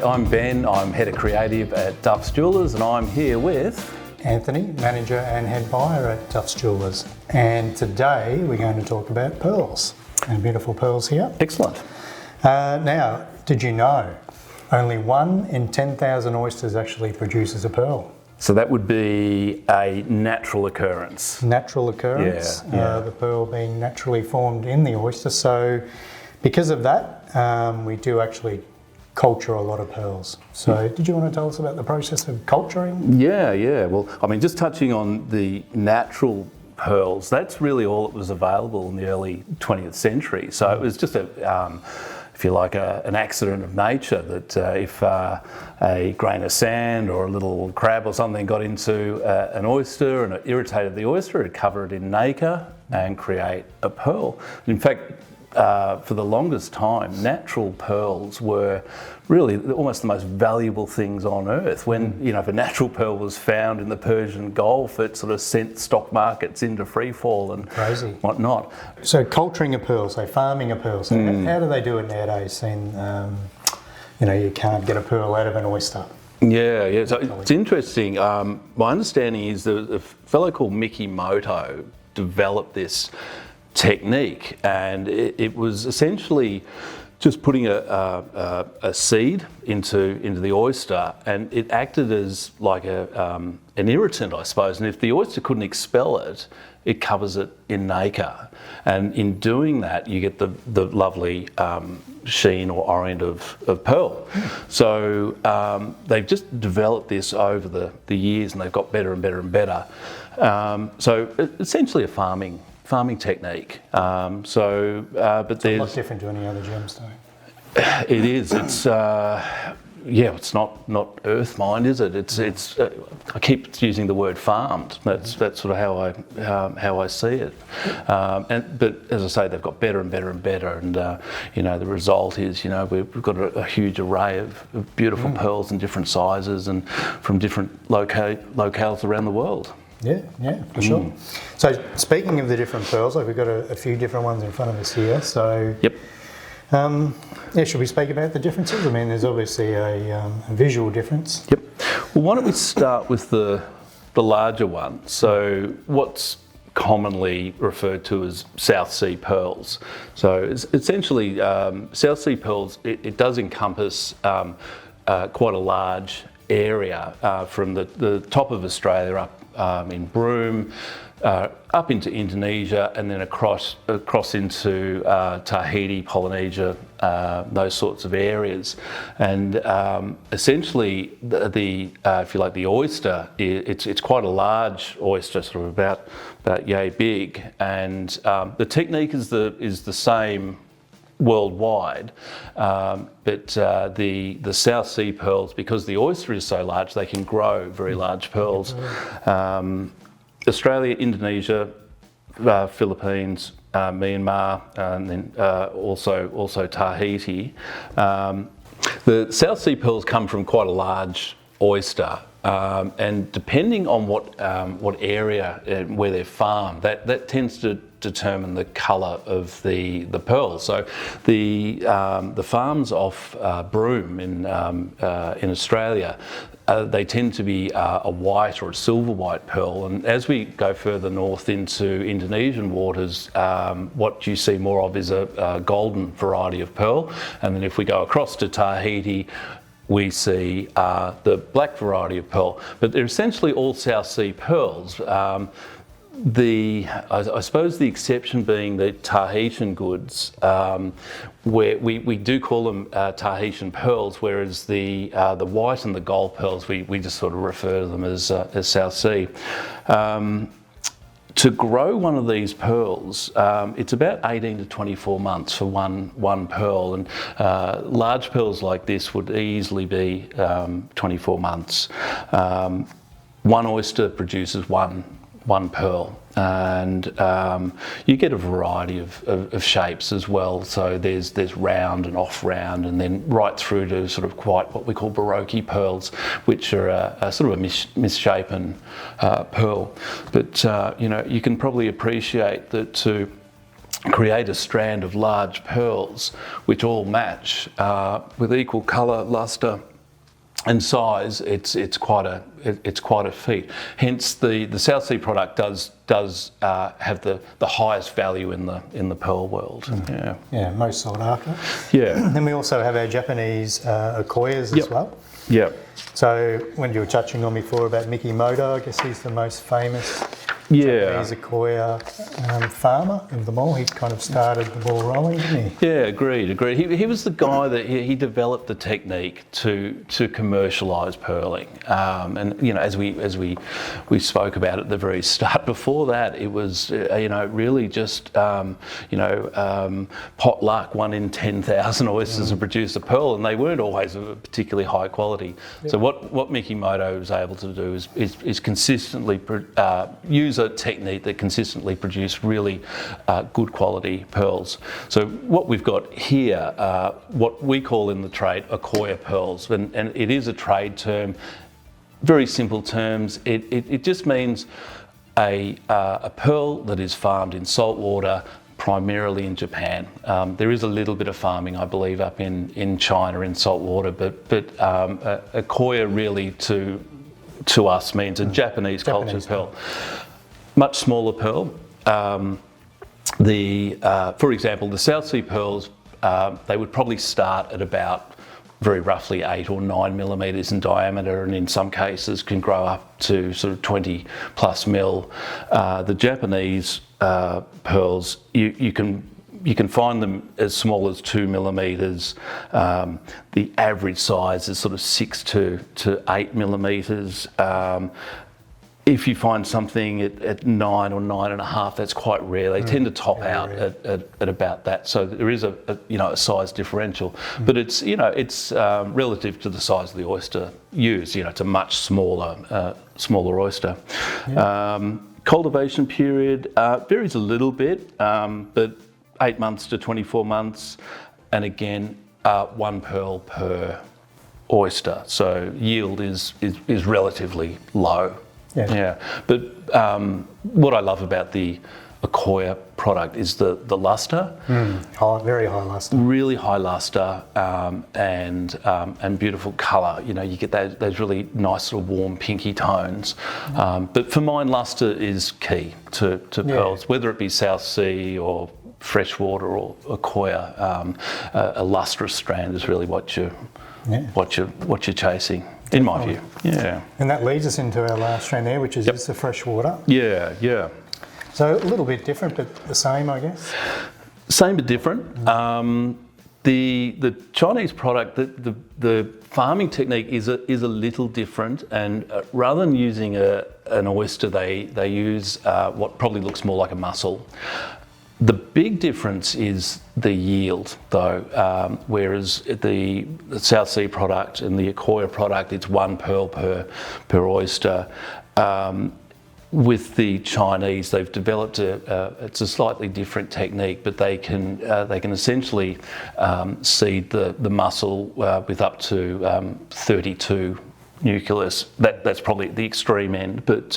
I'm Ben, I'm Head of Creative at Duffs Jewellers, and I'm here with Anthony, Manager and Head Buyer at Duffs Jewellers. And today we're going to talk about pearls, and beautiful pearls here. Excellent. Now, did you know only 1 in 10,000 oysters actually produces a pearl? So that would be a natural occurrence. Natural occurrence, Yeah. The pearl being naturally formed in the oyster. So because of that, we do actually culture a lot of pearls. So did you want to tell us about the process of culturing? Yeah. Well, I mean, just touching on the natural pearls, that's really all that was available in the early 20th century. So it was just if you like, an accident of nature that if a grain of sand or a little crab or something got into an oyster and it irritated the oyster, it'd cover it in nacre and create a pearl. In fact, for the longest time, natural pearls were really almost the most valuable things on earth. When, you know, if a natural pearl was found in the Persian Gulf, it sort of sent stock markets into free fall and Crazy. Whatnot. So culturing a pearl, so farming a pearl, so how do they do it nowadays? Saying, you can't get a pearl out of an oyster. Yeah. So it's interesting. My understanding is that a fellow called Mikimoto developed this technique, and it was essentially just putting a seed into the oyster, and it acted as like an irritant, I suppose. And if the oyster couldn't expel it, it covers it in nacre, and in doing that, you get the lovely sheen or orient of pearl. So they've just developed this over the years, and they've got better and better and better. So essentially a farming technique. But It's there's a lot different to any other gemstone. it is. It's it's not earth mined, is it? It's. I keep using the word farmed. That's sort of how I see it. But as I say, they've got better and better and better, and the result is we've got a huge array of beautiful pearls in different sizes and from different locales around the world. Yeah, for sure. So speaking of the different pearls, we've got a few different ones in front of us here. So Yep. Should we speak about the differences? I mean, there's obviously a visual difference. Yep. Well, why don't we start with the larger one? So what's commonly referred to as South Sea pearls. So it's essentially South Sea pearls. It does encompass quite a large area from the top of Australia up in Broome, up into Indonesia, and then across into Tahiti, Polynesia, those sorts of areas. And essentially, if you like, the oyster, it's quite a large oyster, sort of about yay big, and the technique is the same worldwide, but the South Sea pearls, because the oyster is so large, they can grow very large pearls. Australia, Indonesia, Philippines, Myanmar, and then also Tahiti. The South Sea pearls come from quite a large oyster. And depending on what area where they're farmed, that tends to determine the colour of the pearl. So the farms off Broome in Australia, they tend to be a white or a silver white pearl, and as we go further north into Indonesian waters, what you see more of is a golden variety of pearl, and then if we go across to Tahiti, we see the black variety of pearl, but they're essentially all South Sea pearls. I suppose the exception being the Tahitian goods, where we do call them Tahitian pearls, whereas the white and the gold pearls, we just sort of refer to them as South Sea. To grow one of these pearls, it's about 18 to 24 months for one pearl, and large pearls like this would easily be 24 months. One oyster produces one pearl, and you get a variety of shapes as well. So there's round and off round, and then right through to sort of quite what we call baroque pearls, which are a sort of a misshapen pearl. But you can probably appreciate that to create a strand of large pearls which all match with equal colour, lustre and size, it's quite a feat. Hence, the South Sea product does have the highest value in the pearl world. Yeah, most sought after. Yeah. Then we also have our Japanese Akoyas as well. Yeah. So when you were touching on before about Mikimoto, I guess he's the most famous Japanese Akoya farmer of them all. He kind of started the ball rolling, didn't he? Yeah, agreed. He was the guy that he developed the technique to commercialise pearling, and as we spoke about at the very start. Before that, it was really just pot luck. 1 in 10,000 oysters to produce a pearl, and they weren't always of a particularly high quality. Yeah. So what Mikimoto was able to do is consistently use a technique that consistently produced really good quality pearls. So what we've got here are what we call in the trade Akoya pearls, and it is a trade term. Very simple terms. It just means a pearl that is farmed in salt water, primarily in Japan. There is a little bit of farming, I believe, up in China in salt water, but Akoya really to us means a Japanese culture pearl. Much smaller pearl. For example, the South Sea pearls, they would probably start at about very roughly 8 or 9 millimetres in diameter, and in some cases can grow up to sort of 20 plus mil. The Japanese pearls, you can find them as small as 2 millimetres. The average size is sort of 6 to 8 millimetres. If you find something at 9 or 9.5, that's quite rare. They tend to top out at about that. So there is a size differential, but it's relative to the size of the oyster used. It's a much smaller oyster. Yeah. Cultivation period varies a little bit, but 8 months to 24 months, and again 1 pearl per oyster. So yield is relatively low. Yeah, but what I love about the Akoya product is the luster. Very high luster. Really high luster and beautiful colour. You get those really nice sort of warm pinky tones. But for mine, luster is key to pearls, whether it be South Sea or Freshwater or Akoya. A lustrous strand is really what you're chasing. In my view, yeah. And that leads us into our last strand there, which is the Freshwater. Yeah. So a little bit different, but the same, I guess? Same but different. The Chinese product, the farming technique is a little different, and rather than using an oyster, they use what probably looks more like a mussel. The big difference is the yield, though, whereas the South Sea product and the Akoya product, it's 1 pearl per oyster. With the Chinese, they've developed it's a slightly different technique, but they can essentially seed the mussel with up to 32 nucleus. That's probably at the extreme end, but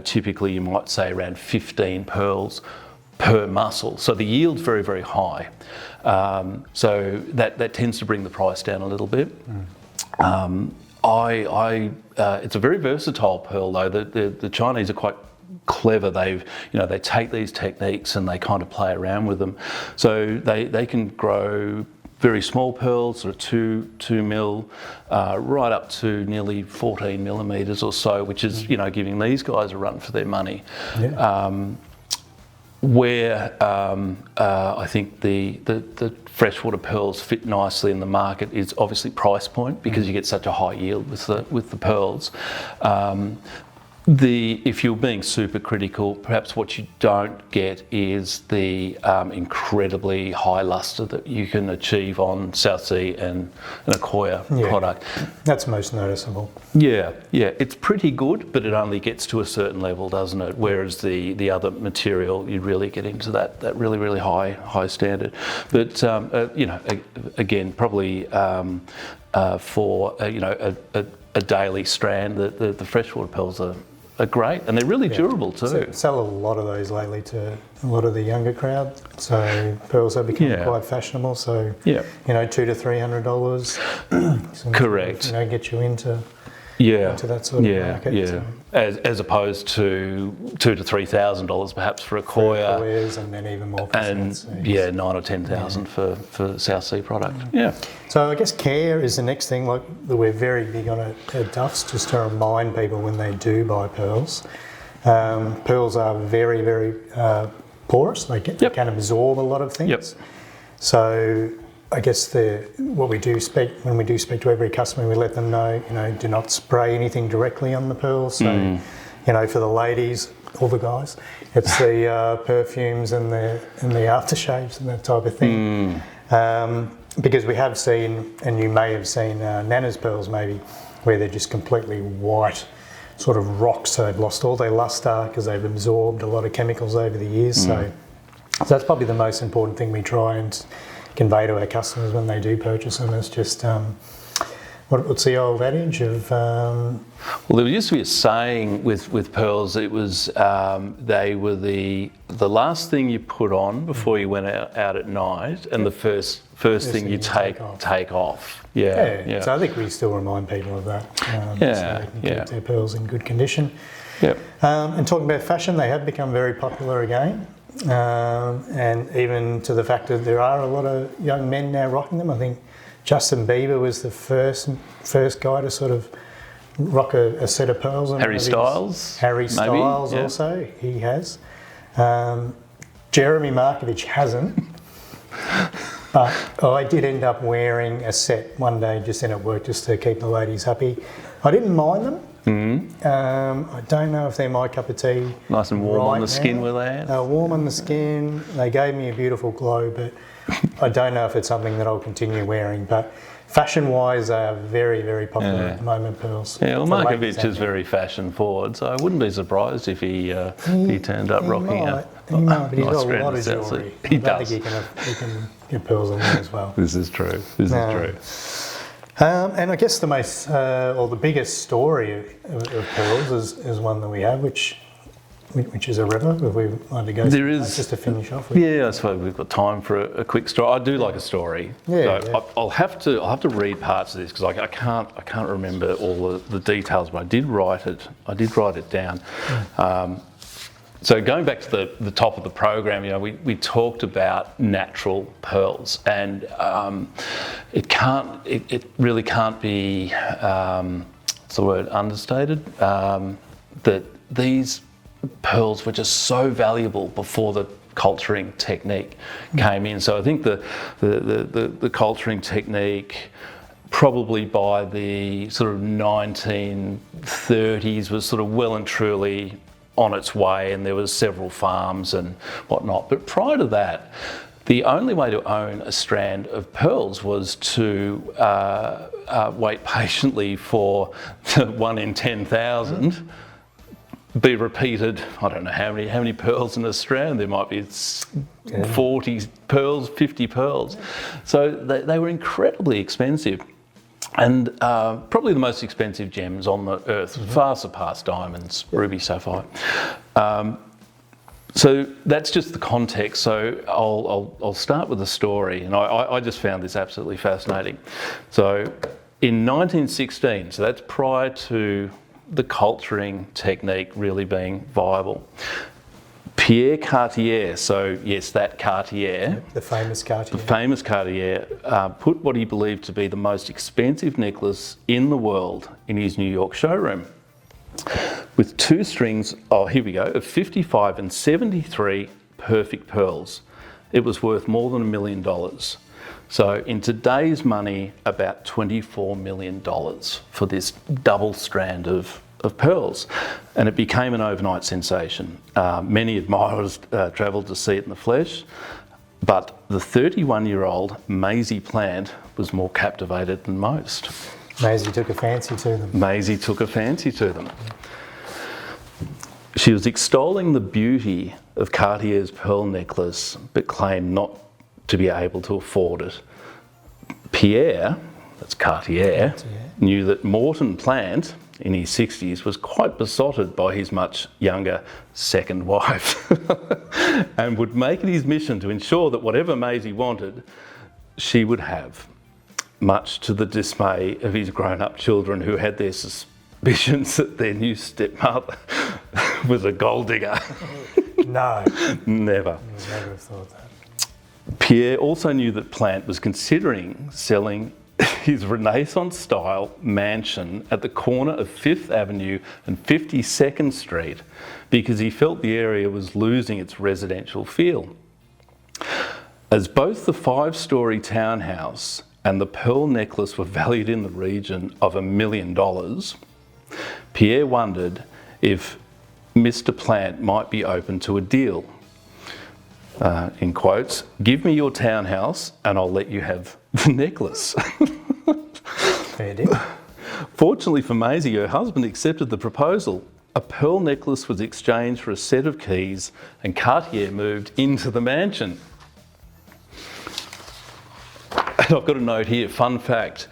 typically you might say around 15 pearls per mussel. So the yield's very, very high. So that tends to bring the price down a little bit. It's a very versatile pearl, though. The Chinese are quite clever. They take these techniques and they kind of play around with them. So they can grow very small pearls, sort of 2 mil, right up to nearly 14 millimetres or so, which is giving these guys a run for their money. Yeah. Where I think the freshwater pearls fit nicely in the market is obviously price point, because you get such a high yield with the pearls. If you're being super critical, perhaps what you don't get is the incredibly high luster that you can achieve on South Sea and an Akoya product. That's most noticeable. Yeah, it's pretty good, but it only gets to a certain level, doesn't it? Whereas the other material, you really get into that really, really high standard. But again, probably for a daily strand, the freshwater pearls are are great, and they're really durable too. So sell a lot of those lately to a lot of the younger crowd. So pearls have become quite fashionable. So you know, $200 to $300. Correct. You know, get you into that sort of market. Yeah. So. As opposed to $2,000 to $3,000 perhaps for Akoya. Akoyas, and then even more for and South Seas. $9,000 or $10,000 for South Sea product. Yeah. So I guess care is the next thing. Like that we're very big on at Duffs, just to remind people when they do buy pearls. Pearls are very, very porous. They can absorb a lot of things. So I guess when we do speak to every customer, we let them know, you know, do not spray anything directly on the pearls. So, you know, for the ladies, all the guys, it's the perfumes and the aftershaves and that type of thing. Because we have seen, and you may have seen Nana's pearls maybe, where they're just completely white, sort of rocks. So they've lost all their luster because they've absorbed a lot of chemicals over the years. So that's probably the most important thing we try and convey to our customers when they do purchase them. Is just what's the old adage of? Well, there used to be a saying with pearls. It was they were the last thing you put on before you went out at night, and the first thing you take off. Yeah. So I think we still remind people of that. So they can keep their pearls in good condition. And talking about fashion, they have become very popular again. And even to the fact that there are a lot of young men now rocking them. I think Justin Bieber was the first guy to sort of rock a set of pearls. Harry Styles also, he has. Jeremy Markovich hasn't. But I did end up wearing a set one day just in at work just to keep the ladies happy. I didn't mind them. I don't know if they're my cup of tea. Nice and warm on the skin, were they? They were warm on the skin. They gave me a beautiful glow, but I don't know if it's something that I'll continue wearing. But fashion-wise, they are very, very popular at the moment, pearls. Yeah, well, Markovich is very fashion-forward, so I wouldn't be surprised if he turned up rocking a He might, but he's nice got a lot of jewellery. He does. I think he can get pearls on there as well. This is true. This is true. And I guess the most, or the biggest story of pearls is one that we have, which is a river. If we want to go, there is just to finish off with. Yeah, I suppose we've got time for a quick story. I do like a story. I'll have to read parts of this because I can't remember all the details, but I did write it down. So going back to the top of the program, you know, we talked about natural pearls, and it really can't be what's the word, understated, that these pearls were just so valuable before the culturing technique came in. So I think the culturing technique, probably by the sort of 1930s, was sort of well and truly on its way, and there was several farms and whatnot. But prior to that, the only way to own a strand of pearls was to wait patiently for 1 in 10,000 be repeated. I don't know how many pearls in a strand. There might be 40 pearls, 50 pearls. So they were incredibly expensive. And probably the most expensive gems on the earth, far surpass diamonds, ruby, sapphire. So that's just the context. So I'll start with a story, and I just found this absolutely fascinating. So in 1916, so that's prior to the culturing technique really being viable, Pierre Cartier, so yes, that Cartier, the famous Cartier, put what he believed to be the most expensive necklace in the world in his New York showroom, with 2 strings, of 55 and 73 perfect pearls. It was worth more than $1 million. So in today's money, about $24 million for this double strand of pearls, and it became an overnight sensation. Many admirers travelled to see it in the flesh, but the 31-year-old Maisie Plant was more captivated than most. Maisie took a fancy to them. She was extolling the beauty of Cartier's pearl necklace, but claimed not to be able to afford it. Pierre, that's Cartier, knew that Morton Plant, in his 60s, was quite besotted by his much younger second wife and would make it his mission to ensure that whatever Maisie wanted, she would have, much to the dismay of his grown-up children, who had their suspicions that their new stepmother was a gold digger. No. Never. Never have thought that. Pierre also knew that Plant was considering selling his Renaissance-style mansion at the corner of 5th Avenue and 52nd Street because he felt the area was losing its residential feel. As both the 5-storey townhouse and the pearl necklace were valued in the region of $1 million, Pierre wondered if Mr. Plant might be open to a deal. In quotes, "Give me your townhouse and I'll let you have the necklace." Fair deal. Fortunately for Maisie, her husband accepted the proposal. A pearl necklace was exchanged for a set of keys and Cartier moved into the mansion. And I've got a note here, fun fact.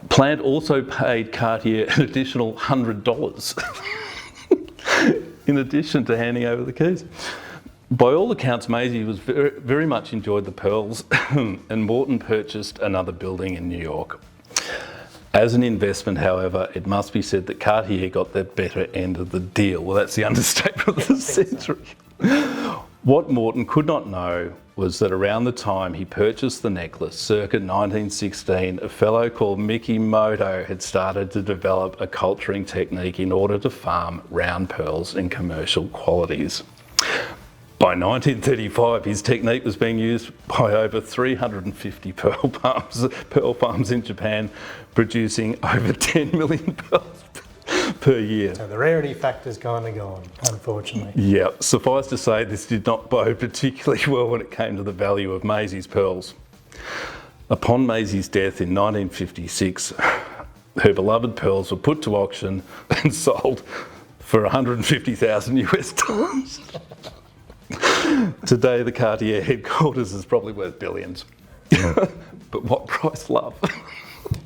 Plant also paid Cartier an additional $100 in addition to handing over the keys. By all accounts, Maisie was very much enjoyed the pearls and Morton purchased another building in New York. As an investment, however, it must be said that Cartier got the better end of the deal. Well, that's the understatement of the century. What Morton could not know was that around the time he purchased the necklace, circa 1916, a fellow called Mickey Moto had started to develop a culturing technique in order to farm round pearls in commercial qualities. By 1935, his technique was being used by over 350 pearl farms in Japan, producing over 10 million pearls per year. So the rarity factor's kind of gone, unfortunately. Yeah, suffice to say, this did not bode particularly well when it came to the value of Maisie's pearls. Upon Maisie's death in 1956, her beloved pearls were put to auction and sold for 150,000 US dollars. Today, the Cartier headquarters is probably worth billions. But what price love?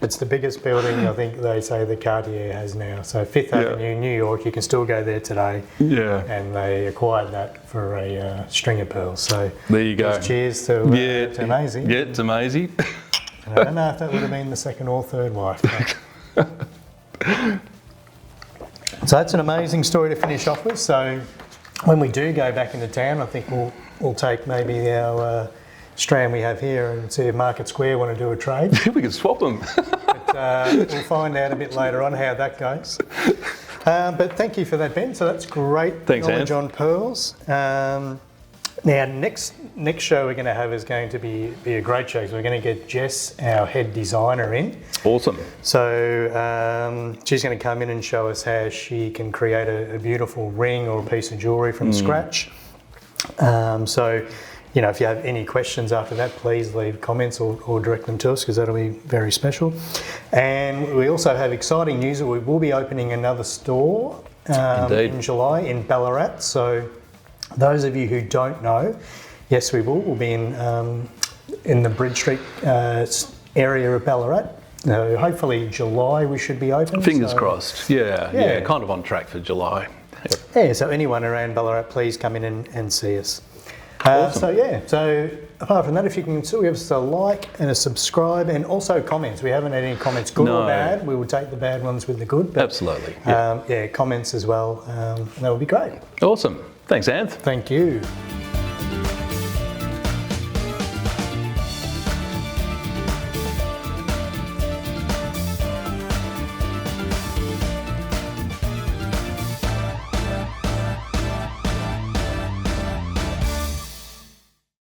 It's the biggest building, I think they say, the Cartier has now. So 5th Avenue, New York, you can still go there today. Yeah. And they acquired that for a string of pearls. So there you go. Cheers to Maisie. Yeah, to Maisie. And I don't know if that would have been the second or third wife. So that's an amazing story to finish off with. So when we do go back into town, I think we'll take maybe our strand we have here and see if Market Square want to do a trade. We can swap them. But we'll find out a bit later on how that goes. But thank you for that, Ben. So that's great. Thanks, knowledge Anne. on pearls. Now, next show we're going to have is going to be a great show. So we're going to get Jess, our head designer, in. Awesome. So she's going to come in and show us how she can create a beautiful ring or a piece of jewellery from scratch. So, you know, if you have any questions after that, please leave comments or direct them to us, because that'll be very special. And we also have exciting news that we will be opening another store in July in Ballarat. So those of you who don't know, yes, we will. We'll be in the Bridge Street area of Ballarat. Hopefully July we should be open. Fingers crossed. Yeah, kind of on track for July. Yeah, so anyone around Ballarat, please come in and see us. Awesome. So apart from that, if you can still give us a like and a subscribe, and also comments. We haven't had any comments, good or bad. We will take the bad ones with the good. But, absolutely. Yeah, comments as well. That would be great. Awesome. Thanks, Anth. Thank you.